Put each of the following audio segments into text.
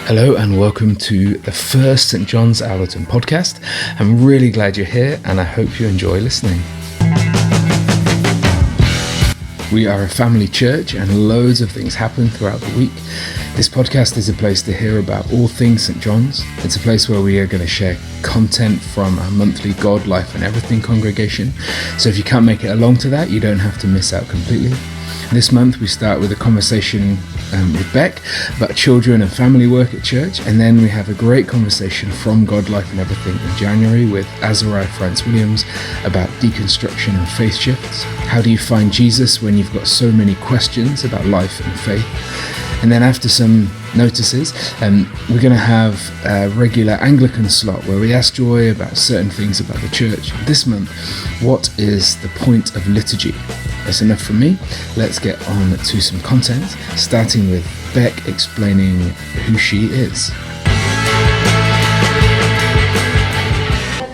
Hello and welcome to the first St John's Allerton podcast. I'm really glad you're here and I hope you enjoy listening. We are a family church and loads of things happen throughout the week. This podcast is a place to hear about all things St John's. It's a place where we are going to share content from our monthly God, Life and Everything congregation. So if you can't make it along to that, you don't have to miss out completely. This month we start with a conversation with Beck about children and family work at church, and then we have a great conversation from God, Life and Everything in January with Azariah Franz Williams about deconstruction and faith shifts. How do you find Jesus when you've got so many questions about life and faith? And then after some notices, we're going to have a regular Anglican slot where we ask Joy about certain things about the church. This month, what is the point of liturgy? That's enough from me. Let's get on to some content, starting with Beck explaining who she is.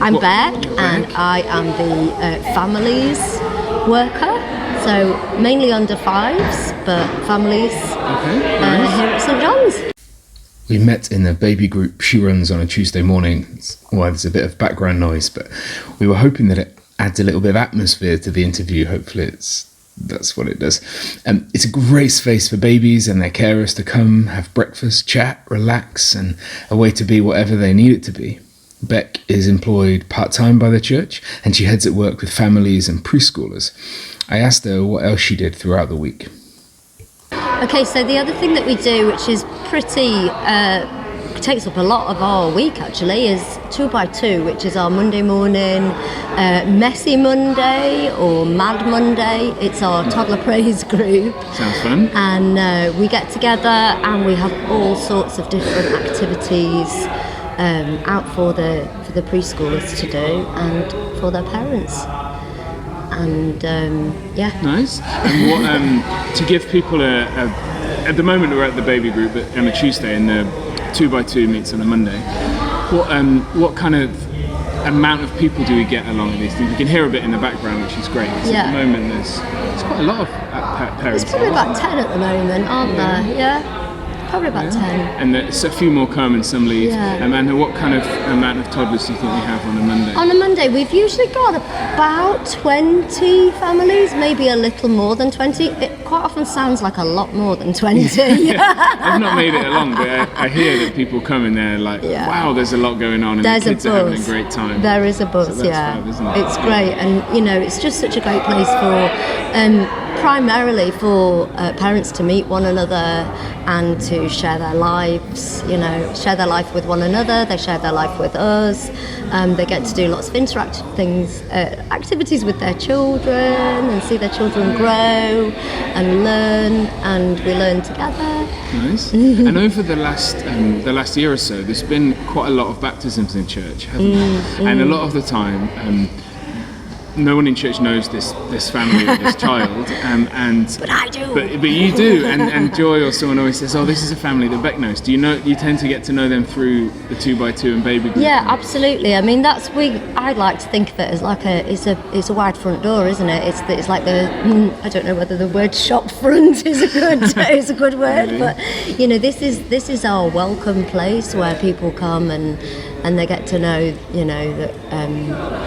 I'm Beck and I am the families worker. So mainly under fives, but families nice. Here at St John's. We met in the baby group she runs on a Tuesday morning. Well, there's a bit of background noise, but we were hoping that it adds a little bit of atmosphere to the interview. Hopefully that's what it does. It's a great space for babies and their carers to come, have breakfast, chat, relax, and a way to be whatever they need it to be. Beck is employed part-time by the church and she heads at work with families and preschoolers. I asked her what else she did throughout the week. Okay, so the other thing that we do, which is pretty, takes up a lot of our week actually, is 2x2, which is our Monday morning Messy Monday or Mad Monday. It's our toddler praise group. Sounds fun. And we get together and we have all sorts of different activities out for the preschoolers to do and for their parents. And nice. And what to give people at the moment we're at the baby group on a Tuesday and the 2x2 meets on a Monday. What kind of amount of people do we get along with these things? We can hear a bit in the background, which is great. At the moment there's quite a lot of parents. There's probably about 10 at the moment, aren't there? Yeah. Probably about 10. And there's a few more come and some leave. And what kind of amount of toddlers do you think we have on a Monday? On a Monday, we've usually got about 20 families, maybe a little more than 20. It quite often sounds like a lot more than 20. I've not made it along, but I hear that people come and they're like, wow, there's a lot going on and the kids are having a great time. There is a buzz, so that's fab, isn't it? It's great, and it's just such a great place for primarily for parents to meet one another and to share their lives, share their life with one another. They share their life with us. They get to do lots of interactive things, activities with their children and see their children grow and learn, and we learn together. Nice. And over the last year or so, there's been quite a lot of baptisms in church, hasn't there? And a lot of the time, no one in church knows this family or this child, but I do. But you do, and Joy or someone always says, "Oh, this is a family that Beck knows." Do you tend to get to know them through the 2x2 and baby group? Yeah, absolutely. I mean, I'd like to think of it as like it's a wide front door, isn't it? It's like I don't know whether the word shop front is a good word, really? But this is our welcome place where people come and they get to know,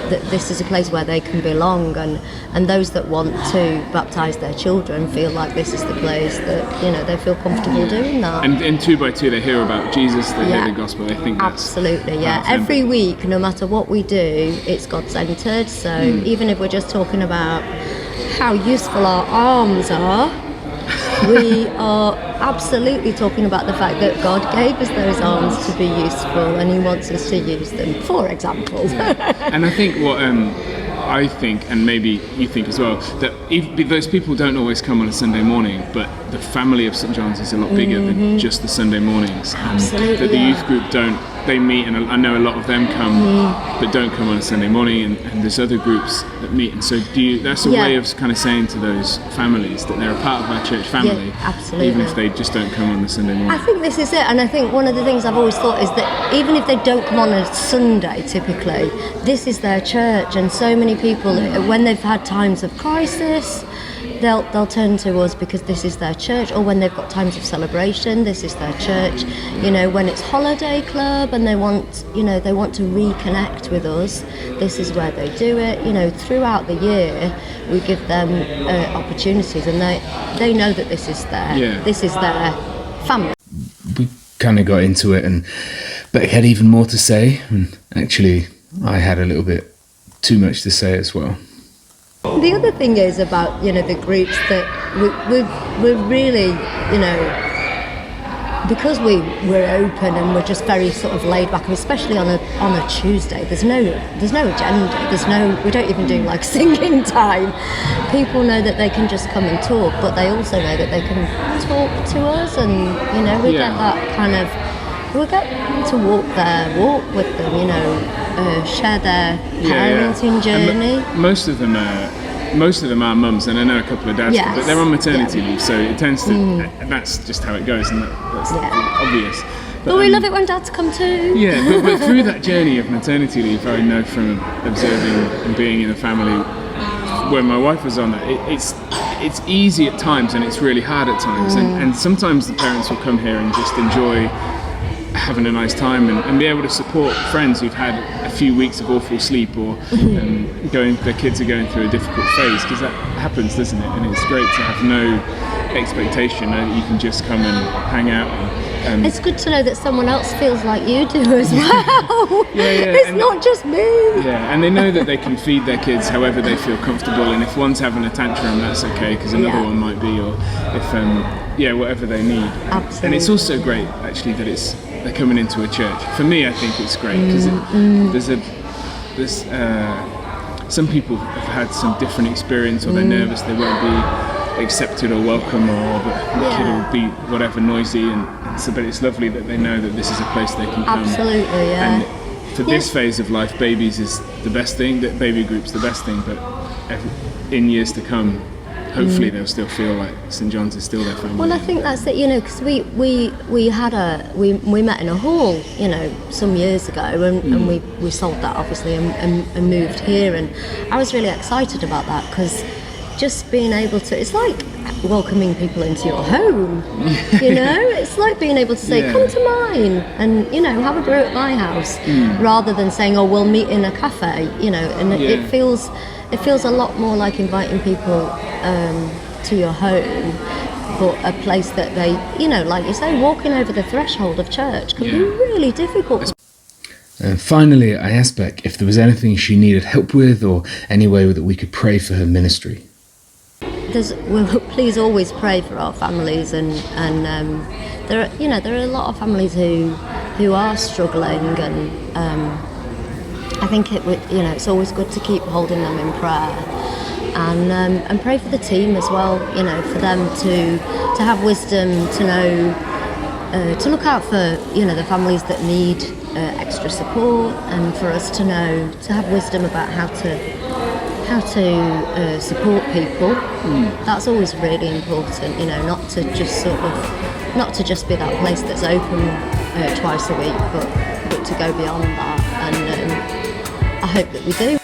that this is a place where they can belong, and those that want to baptise their children feel like this is the place that, they feel comfortable doing that. And in 2x2 they hear about Jesus, they hear the gospel, they think that's... Absolutely, yeah. Every week, no matter what we do, it's God-centred, so even if we're just talking about how useful our arms are, we are absolutely talking about the fact that God gave us those arms to be useful and he wants us to use them, for example. And I think what I think, and maybe you think as well, that those people don't always come on a Sunday morning, but the family of St John's is a lot bigger than just the Sunday mornings. Absolutely, that the youth group don't they meet, and I know a lot of them come but don't come on a Sunday morning, and there's other groups that meet, and so that's a way of kind of saying to those families that they're a part of our church family, absolutely, even if they just don't come on the Sunday morning. I think this is it, and I think one of the things I've always thought is that even if they don't come on a Sunday, typically, this is their church, and so many people, when they've had times of crisis, they'll turn to us because this is their church, or when they've got times of celebration, this is their church. You know, when it's holiday club and they want to reconnect with us, this is where they do it. You know, throughout the year we give them opportunities, and they know that this is their family. We kind of got into it, and Beck had even more to say, and actually I had a little bit too much to say as well. The other thing is about, you know, the groups that we're really, you know, because we're open and we're just very sort of laid back, and especially on a Tuesday, there's no agenda, we don't even do like singing time. People know that they can just come and talk, but they also know that they can talk to us, and you know, we get that kind of, we get to walk with them, you know, share their parenting journey. And most of them are mums, and I know a couple of dads, but they're on maternity leave, so it tends to, and that's just how it goes, and that's obvious. But we love it when dads come too. Yeah, but through that journey of maternity leave, I know from observing and being in a family when my wife was on that, it's easy at times and it's really hard at times, and sometimes the parents will come here and just enjoy having a nice time and be able to support friends who've had a few weeks of awful sleep, or their kids are going through a difficult phase, because that happens, doesn't it? And it's great to have no expectation, that you can just come and hang out. And it's good to know that someone else feels like you do as well. It's not just me. Yeah, and they know that they can feed their kids however they feel comfortable, and if one's having a tantrum, that's okay, because another one might be, or if whatever they need. Absolutely. And it's also great actually that they're coming into a church. For me, I think it's great because there's some people have had some different experience, or they're nervous they won't be accepted or welcome, or the kid will be whatever noisy, and so, but it's lovely that they know that this is a place they can come. Absolutely, yeah. And for this phase of life, babies is the best thing, that baby group's the best thing, but in years to come, hopefully they'll still feel like St John's is still their family. Well, I think that's it, you know, because we met in a hall, you know, some years ago, and we sold that obviously and moved here, and I was really excited about that, because just being able to, it's like welcoming people into your home, you know, it's like being able to say, come to mine and, you know, have a brew at my house, rather than saying, oh, we'll meet in a cafe, you know, and it feels a lot more like inviting people to your home, but a place that they, you know, like you say, walking over the threshold of church can be really difficult. And finally, I asked Beck if there was anything she needed help with, or any way that we could pray for her ministry. Please always pray for our families, and there are a lot of families who are struggling, and I think it's always good to keep holding them in prayer, and pray for the team as well, you know, for them to have wisdom, to know to look out for, you know, the families that need extra support, and for us to have wisdom about how to support people. That's always really important, you know, not to just be that place that's open twice a week, but to go beyond that, and I hope that we do.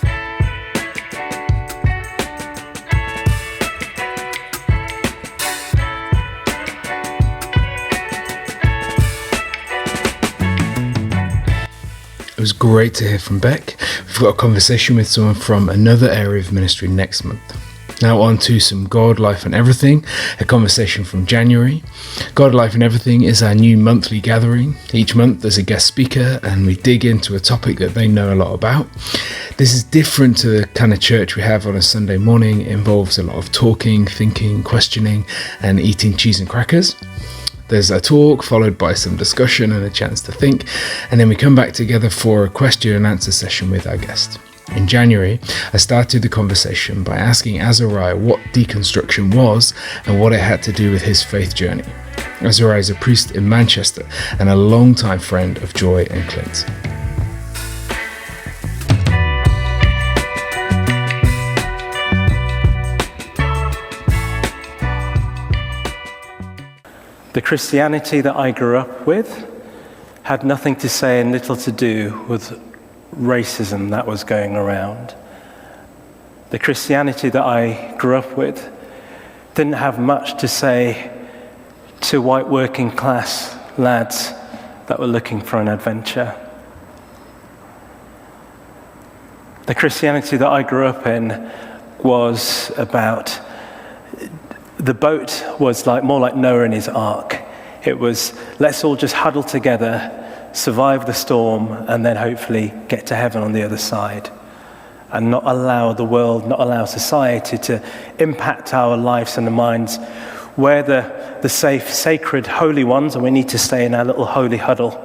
It was great to hear from Beck. We've got a conversation with someone from another area of ministry next month. Now on to some God, Life and Everything, a conversation from January. God, Life and Everything is our new monthly gathering. Each month there's a guest speaker and we dig into a topic that they know a lot about. This is different to the kind of church we have on a Sunday morning. It involves a lot of talking, thinking, questioning, and eating cheese and crackers. There's a talk followed by some discussion and a chance to think, and then we come back together for a question and answer session with our guest. In January, I started the conversation by asking Azariah what deconstruction was and what it had to do with his faith journey. Ezra is a priest in Manchester and a longtime friend of Joy and Clint. The Christianity that I grew up with had nothing to say and little to do with racism that was going around. The Christianity that I grew up with didn't have much to say to white working class lads that were looking for an adventure. The Christianity that I grew up in was about, the boat was more like Noah and his ark. It was, let's all just huddle together, survive the storm, and then hopefully get to heaven on the other side. And not allow the world, not allow society to impact our lives and our minds. We're the safe, sacred, holy ones, and we need to stay in our little holy huddle.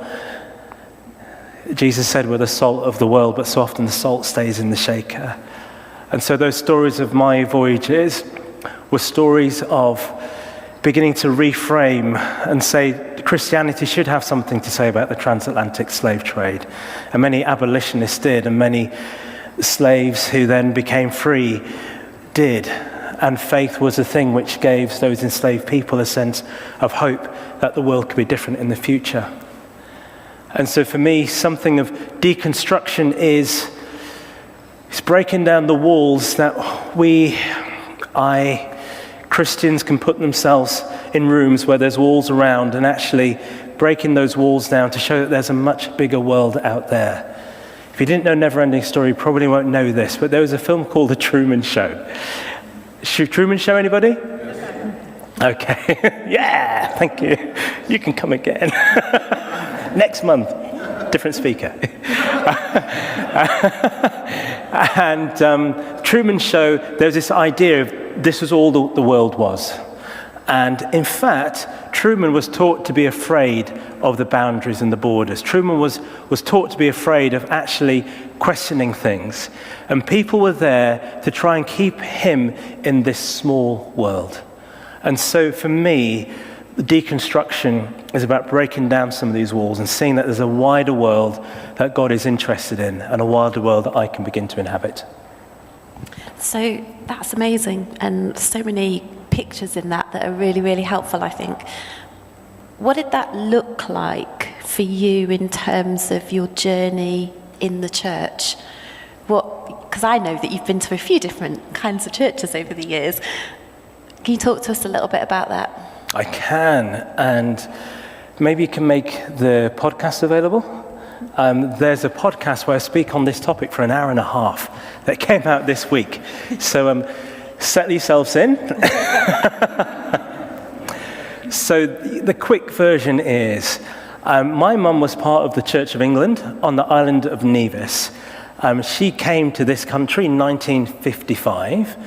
Jesus said we're the salt of the world, but so often the salt stays in the shaker. And so those stories of my voyages were stories of beginning to reframe and say Christianity should have something to say about the transatlantic slave trade. And many abolitionists did, and many slaves who then became free did. And faith was a thing which gave those enslaved people a sense of hope that the world could be different in the future. And so for me, something of deconstruction is breaking down the walls that Christians can put themselves in rooms where there's walls around, and actually breaking those walls down to show that there's a much bigger world out there. If you didn't know Neverending Story, you probably won't know this, but there was a film called The Truman Show. Truman Show, anybody? Okay. Yeah, thank you. You can come again. Next month, different speaker. And Truman Show, there's this idea of this was all the world was. And in fact, Truman was taught to be afraid of the boundaries and the borders. Truman was taught to be afraid of actually questioning things. And people were there to try and keep him in this small world. And so for me, the deconstruction is about breaking down some of these walls and seeing that there's a wider world that God is interested in, and a wider world that I can begin to inhabit. So that's amazing, and so many pictures in that are really, really helpful, I think. What did that look like for you in terms of your journey in the church? Because I know that you've been to a few different kinds of churches over the years. Can you talk to us a little bit about that? I can, and maybe you can make the podcast available. There's a podcast where I speak on this topic for an hour and a half that came out this week. So settle yourselves in. So the quick version is, my mum was part of the Church of England on the island of Nevis. She came to this country in 1955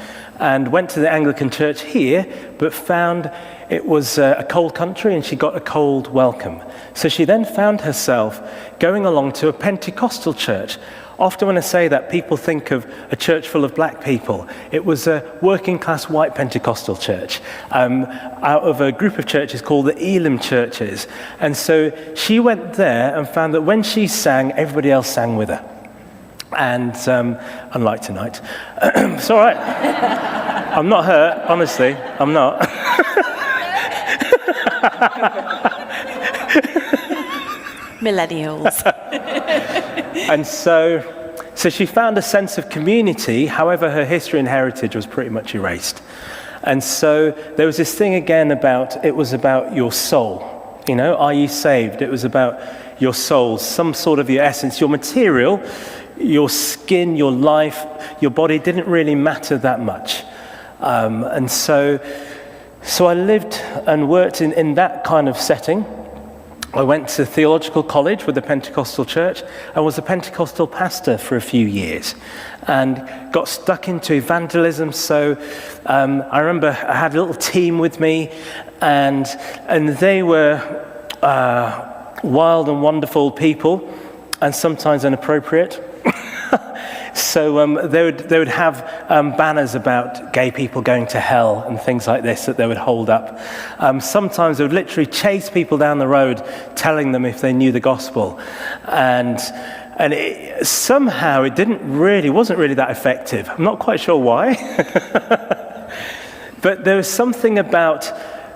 and went to the Anglican Church here, but found it was a cold country and she got a cold welcome. So she then found herself going along to a Pentecostal church. Often when I say that, people think of a church full of black people. It was a working class white Pentecostal church out of a group of churches called the Elim churches. And so she went there and found that when she sang, everybody else sang with her. And unlike tonight, it's all right. I'm not hurt, honestly, I'm not. Millennials. And so she found a sense of community. However, her history and heritage was pretty much erased. And so there was this thing again it was about your soul. You know, are you saved? It was about your soul, some sort of your essence, your material, your skin, your life, your body didn't really matter that much. And so I lived and worked in that kind of setting. I went to theological college with the Pentecostal church. I was a Pentecostal pastor for a few years and got stuck into evangelism. So I remember I had a little team with me, and they were wild and wonderful people, and sometimes inappropriate. So they would have banners about gay people going to hell and things like this that they would hold up. Sometimes they would literally chase people down the road, telling them if they knew the gospel. And somehow it wasn't really that effective. I'm not quite sure why. But there was something about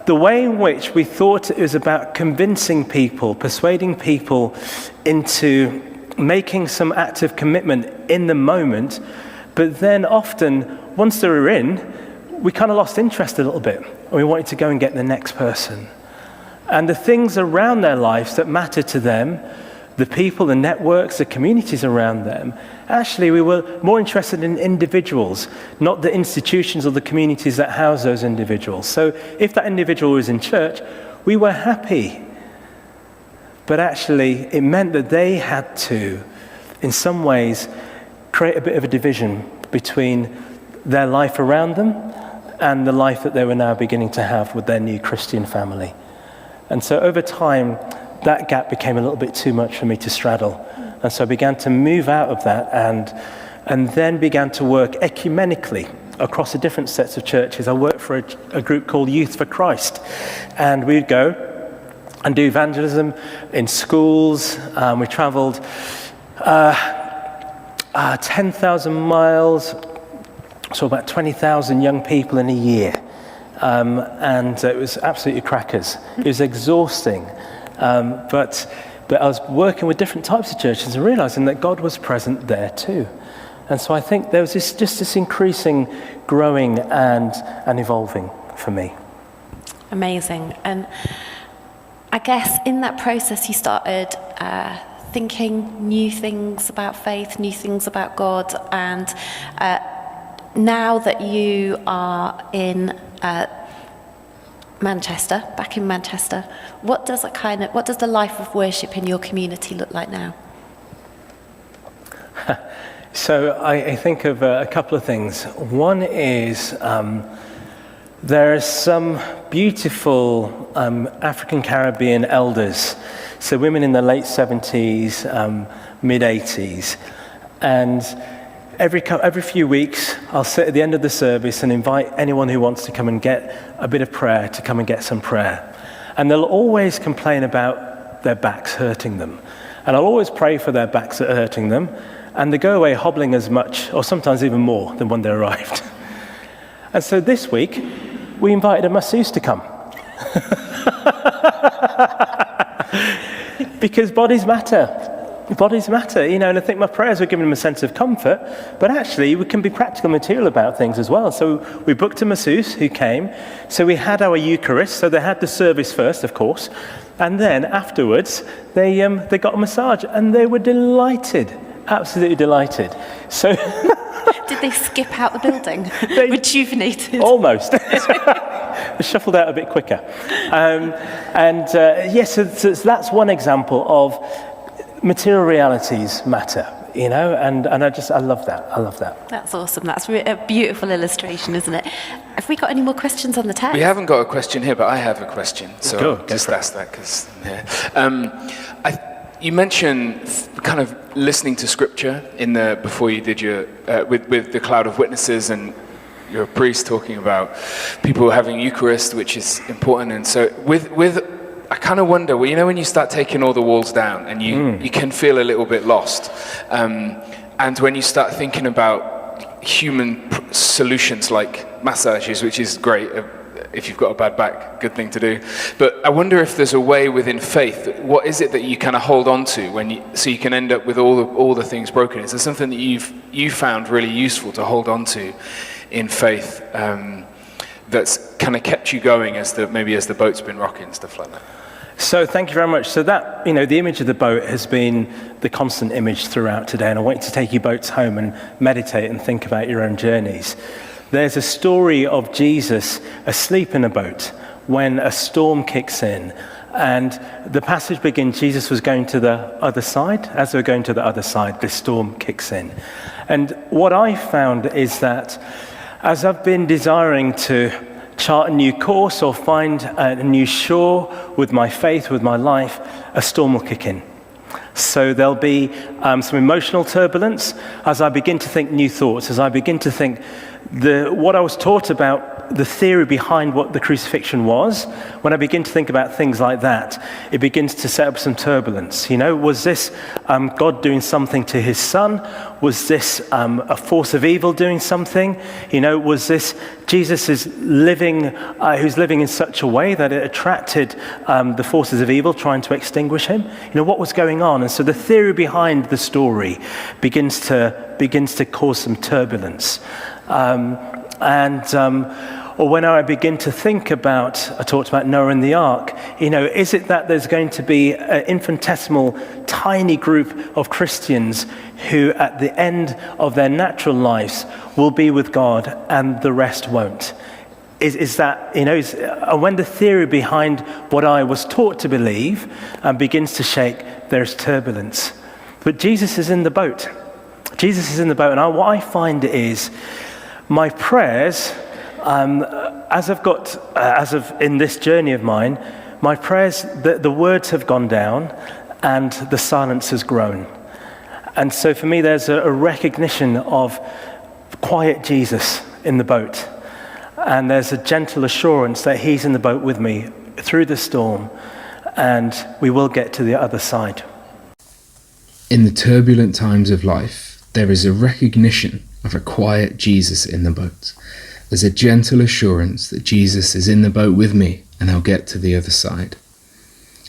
the way in which we thought it was about convincing people, persuading people into making some active commitment in the moment, but then often, once they were in, we kind of lost interest a little bit, and we wanted to go and get the next person. And the things around their lives that mattered to them, the people, the networks, the communities around them, actually we were more interested in individuals, not the institutions or the communities that house those individuals. So if that individual was in church, we were happy. But actually it meant that they had to, in some ways, create a bit of a division between their life around them and the life that they were now beginning to have with their new Christian family. And so over time, that gap became a little bit too much for me to straddle. And so I began to move out of that and then began to work ecumenically across the different sets of churches. I worked for a group called Youth for Christ. And we'd go and do evangelism in schools. We traveled 10,000 miles, so about 20,000 young people in a year. And it was absolutely crackers. It was exhausting. But I was working with different types of churches and realizing that God was present there too. And so I think there was this increasing growing and evolving for me. Amazing. And I guess in that process you started thinking new things about faith, new things about God, and now that you are in Manchester, back in Manchester, what does the life of worship in your community look like now? So I think of a couple of things. One is there are some beautiful African Caribbean elders, so women in the late 70s, mid 80s, and every few weeks I'll sit at the end of the service and invite anyone who wants to come and get a bit of prayer to come and get some prayer. And they'll always complain about their backs hurting them. And I'll always pray for their backs that are hurting them, and they go away hobbling as much, or sometimes even more, than when they arrived. And so this week, we invited a masseuse to come. Because bodies matter. Bodies matter, and I think my prayers were giving them a sense of comfort, but actually we can be practical material about things as well. So we booked a masseuse who came. So we had our Eucharist, so they had the service first, of course, and then afterwards they got a massage, and they were delighted, absolutely delighted. So did they skip out the building, rejuvenated? Almost. They shuffled out a bit quicker. So that's one example of material realities matter, and I love that. That's awesome. That's a beautiful illustration, isn't it? Have we got any more questions on the text? We haven't got a question here, but I have a question. So go just ask that because you mentioned kind of listening to scripture before you did your with the cloud of witnesses, and you're a priest talking about people having Eucharist, which is important. And so with I kind of wonder, when you start taking all the walls down and you can feel a little bit lost. And when you start thinking about human solutions like massages, which is great if you've got a bad back, good thing to do. But I wonder if there's a way within faith, what is it that you kind of hold on to so you can end up with all the things broken? Is there something that you found really useful to hold on to in faith that's kind of kept you going as the boat's been rocking, stuff like that? So thank you very much. So that, the image of the boat has been the constant image throughout today, and I want you to take your boats home and meditate and think about your own journeys. There's a story of Jesus asleep in a boat when a storm kicks in, and the passage begins, Jesus was going to the other side. As they were going to the other side, the storm kicks in. And what I found is that as I've been desiring to chart a new course or find a new shore with my faith, with my life, a storm will kick in. So there'll be some emotional turbulence as I begin to think new thoughts, as I begin to think what I was taught about the theory behind what the crucifixion was. When I begin to think about things like that, it begins to set up some turbulence. Was this God doing something to his son? Was this a force of evil doing something? Was this Jesus who's living in such a way that it attracted the forces of evil trying to extinguish him? What was going on? And so the theory behind the story begins to cause some turbulence. Or when I begin to think about, I talked about Noah and the ark, is it that there's going to be an infinitesimal, tiny group of Christians who at the end of their natural lives will be with God and the rest won't? Is that, when the theory behind what I was taught to believe begins to shake, there's turbulence. But Jesus is in the boat. Jesus is in the boat, and what I find is my prayers, as of in this journey of mine, my prayers, the words have gone down and the silence has grown. And so for me, there's a recognition of quiet Jesus in the boat. And there's a gentle assurance that he's in the boat with me through the storm, and we will get to the other side. In the turbulent times of life, there is a recognition of a quiet Jesus in the boat. There's a gentle assurance that Jesus is in the boat with me and I'll get to the other side.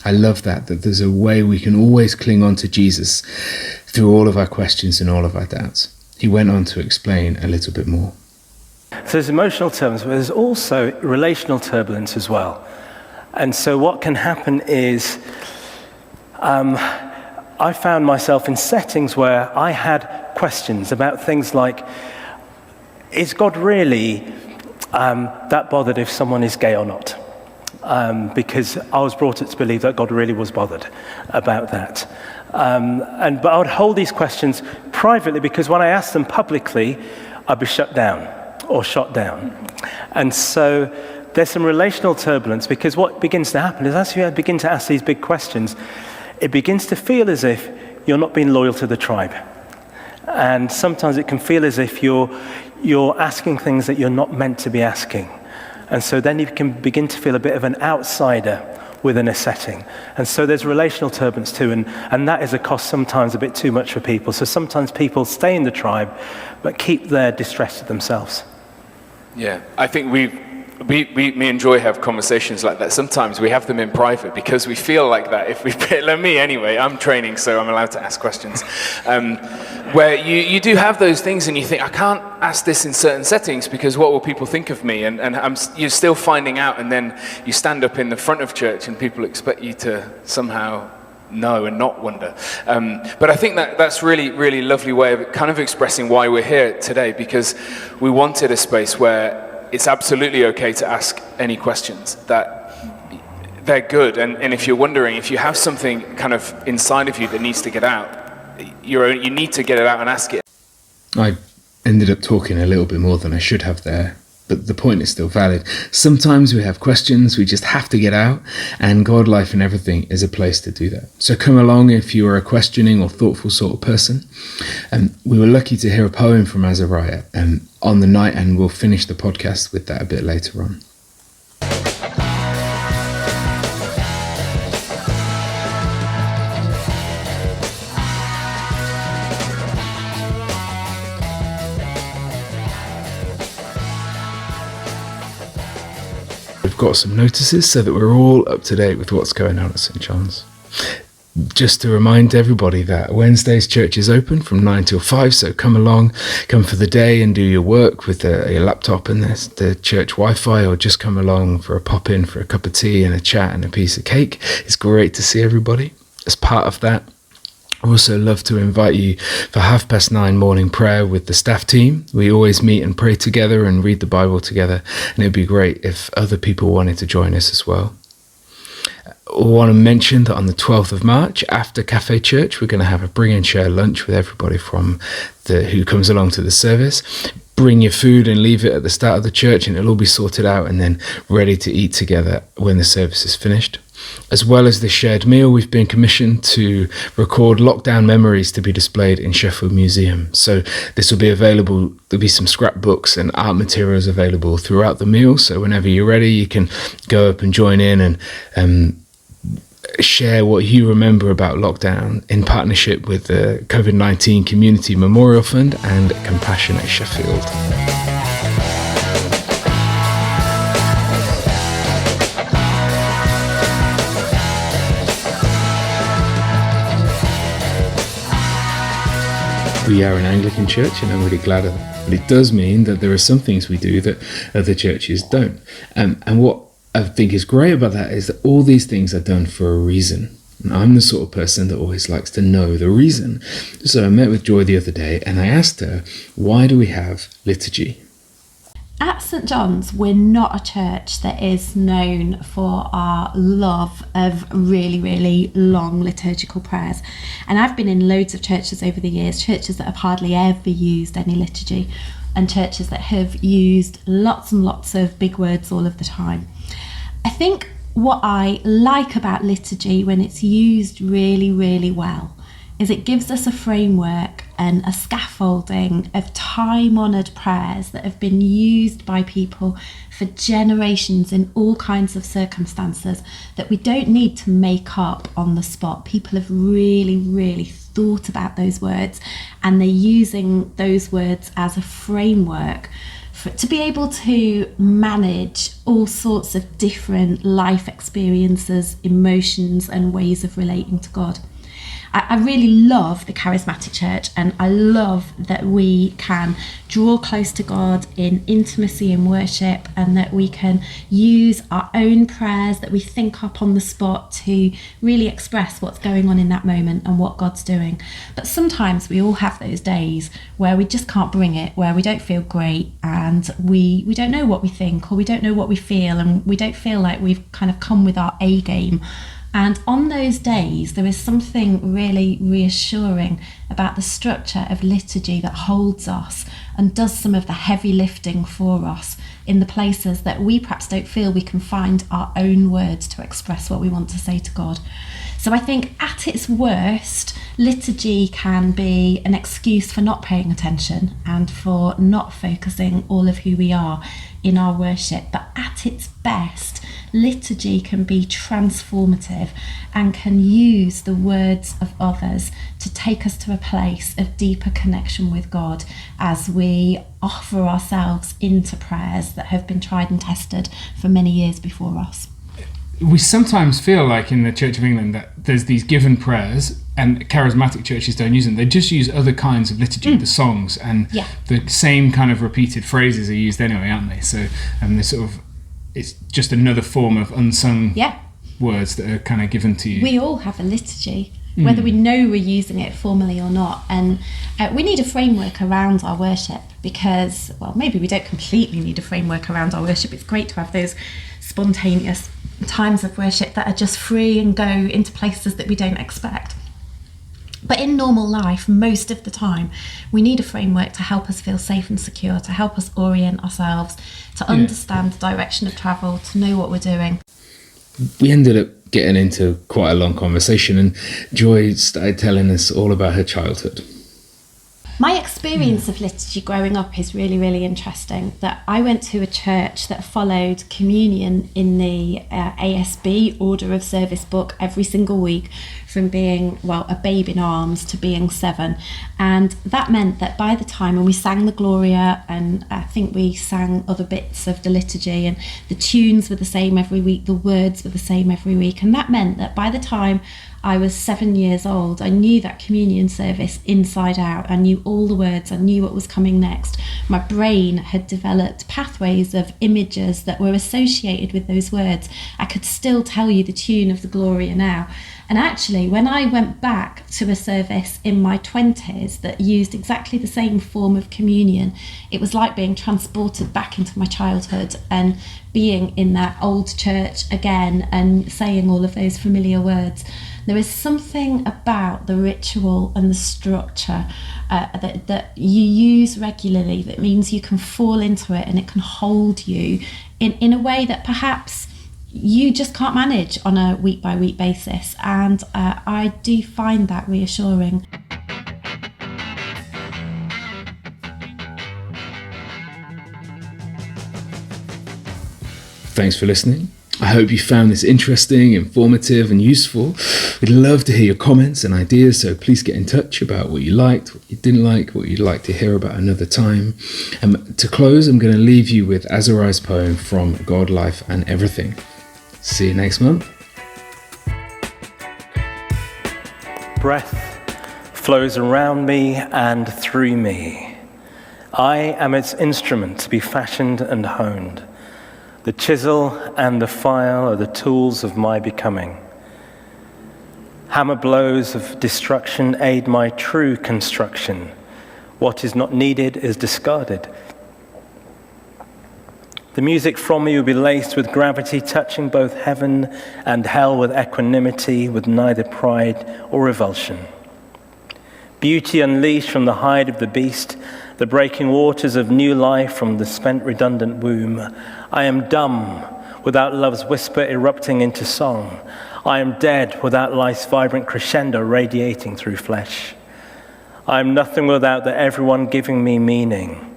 I love that there's a way we can always cling on to Jesus through all of our questions and all of our doubts. He went on to explain a little bit more. So there's emotional turbulence, but there's also relational turbulence as well. And so what can happen is I found myself in settings where I had questions about things like, is God really that bothered if someone is gay or not? Because I was brought up to believe that God really was bothered about that. But I would hold these questions privately, because when I asked them publicly, I'd be shut down or shot down. And so there's some relational turbulence, because what begins to happen is as you begin to ask these big questions, it begins to feel as if you're not being loyal to the tribe. And sometimes it can feel as if you're asking things that you're not meant to be asking. And so then you can begin to feel a bit of an outsider within a setting. And so there's relational turbulence too, and that is a cost sometimes a bit too much for people. So sometimes people stay in the tribe, but keep their distress to themselves. Yeah, I think me and Joy have conversations like that. Sometimes we have them in private because we feel like that. If me anyway, I'm training, so I'm allowed to ask questions. Where you do have those things and you think, I can't ask this in certain settings because what will people think of me? And you're still finding out, and then you stand up in the front of church and people expect you to somehow know and not wonder. But I think that's really, really lovely way of kind of expressing why we're here today, because we wanted a space where it's absolutely okay to ask any questions, that they're good. And if you're wondering, if you have something kind of inside of you that needs to get out, you need to get it out and ask it. I ended up talking a little bit more than I should have there, but the point is still valid. Sometimes we have questions we just have to get out, and God, Life and Everything is a place to do that. So come along if you are a questioning or thoughtful sort of person. We were lucky to hear a poem from Azariah on the night, and we'll finish the podcast with that a bit later on. We've got some notices so that we're all up to date with what's going on at St. John's. Just to remind everybody that Wednesday's church is open from 9 till 5, so come along, come for the day and do your work with your laptop and the church Wi-Fi, or just come along for a pop-in for a cup of tea and a chat and a piece of cake. It's great to see everybody. As part of that, I also love to invite you for 9:30 morning prayer with the staff team. We always meet and pray together and read the Bible together, and it'd be great if other people wanted to join us as well. I want to mention that on the 12th of March, after Cafe Church, we're going to have a bring and share lunch with everybody who comes along to the service. Bring your food and leave it at the start of the church, and it'll all be sorted out and then ready to eat together when the service is finished. As well as the shared meal, we've been commissioned to record lockdown memories to be displayed in Sheffield Museum. So this will be available. There'll be some scrapbooks and art materials available throughout the meal. So whenever you're ready, you can go up and join in and share what you remember about lockdown in partnership with the COVID-19 Community Memorial Fund and Compassionate Sheffield. We are an Anglican church, and I'm really glad of that. But it does mean that there are some things we do that other churches don't. And what I think is great about that is that all these things are done for a reason. And I'm the sort of person that always likes to know the reason. So I met with Joy the other day and I asked her, why do we have liturgy? At St John's, we're not a church that is known for our love of really, really long liturgical prayers. And I've been in loads of churches over the years, churches that have hardly ever used any liturgy, and churches that have used lots and lots of big words all of the time. I think what I like about liturgy when it's used really, really well is it gives us a framework and a scaffolding of time-honoured prayers that have been used by people for generations in all kinds of circumstances that we don't need to make up on the spot. People have really, really thought about those words, and they're using those words as a framework to be able to manage all sorts of different life experiences, emotions, and ways of relating to God. I really love the charismatic church, and I love that we can draw close to God in intimacy and worship, and that we can use our own prayers that we think up on the spot to really express what's going on in that moment and what God's doing. But sometimes we all have those days where we just can't bring it, where we don't feel great, and we don't know what we think, or we don't know what we feel, and we don't feel like we've kind of come with our A game. And on those days, there is something really reassuring about the structure of liturgy that holds us and does some of the heavy lifting for us in the places that we perhaps don't feel we can find our own words to express what we want to say to God. So I think at its worst, liturgy can be an excuse for not paying attention and for not focusing all of who we are in our worship. But at its best, liturgy can be transformative and can use the words of others to take us to a place of deeper connection with God as we offer ourselves into prayers that have been tried and tested for many years before us. We sometimes feel like in the Church of England that there's these given prayers, and charismatic churches don't use them. They just use other kinds of liturgy, the songs, and the same kind of repeated phrases are used anyway, aren't they? So it's just another form of unsung words that are kind of given to you. We all have a liturgy, whether we know we're using it formally or not. And we need a framework around our worship because, well, maybe we don't completely need a framework around our worship. It's great to have those spontaneous times of worship that are just free and go into places that we don't expect. But in normal life, most of the time, we need a framework to help us feel safe and secure, to help us orient ourselves, to understand the direction of travel, to know what we're doing. We ended up getting into quite a long conversation, and Joy started telling us all about her childhood. My experience of liturgy growing up is really, really interesting. That I went to a church that followed communion in the ASB order of service book every single week, from being, well, a babe in arms to being 7. And that meant that by the time when we sang the Gloria, and I think we sang other bits of the liturgy, and the tunes were the same every week, the words were the same every week, and that meant that by the time I was 7 years old, I knew that communion service inside out. I knew all the words, I knew what was coming next. My brain had developed pathways of images that were associated with those words. I could still tell you the tune of the Gloria now. And actually, when I went back to a service in my 20s that used exactly the same form of communion, it was like being transported back into my childhood and being in that old church again and saying all of those familiar words. There is something about the ritual and the structure that you use regularly that means you can fall into it and it can hold you in a way that perhaps you just can't manage on a week-by-week basis, and I do find that reassuring. Thanks for listening. I hope you found this interesting, informative and useful. We'd love to hear your comments and ideas, so please get in touch about what you liked, what you didn't like, what you'd like to hear about another time. To close, I'm going to leave you with Azariah's poem from God, Life and Everything. See you next month. Breath flows around me and through me. I am its instrument to be fashioned and honed. The chisel and the file are the tools of my becoming. Hammer blows of destruction aid my true construction. What is not needed is discarded. The music from me will be laced with gravity, touching both heaven and hell with equanimity, with neither pride or revulsion. Beauty unleashed from the hide of the beast, the breaking waters of new life from the spent redundant womb. I am dumb without love's whisper erupting into song. I am dead without life's vibrant crescendo radiating through flesh. I am nothing without the everyone giving me meaning.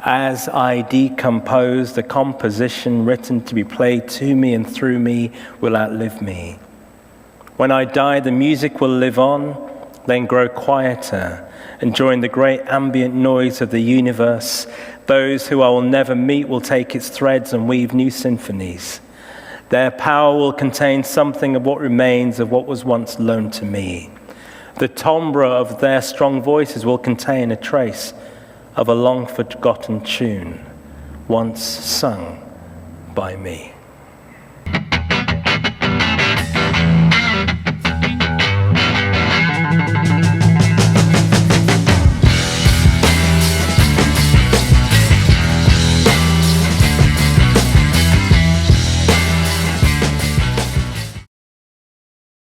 As I decompose, the composition written to be played to me and through me will outlive me. When I die, the music will live on, then grow quieter, and join the great ambient noise of the universe. Those who I will never meet will take its threads and weave new symphonies. Their power will contain something of what remains of what was once loaned to me. The timbre of their strong voices will contain a trace of a long-forgotten tune, once sung by me.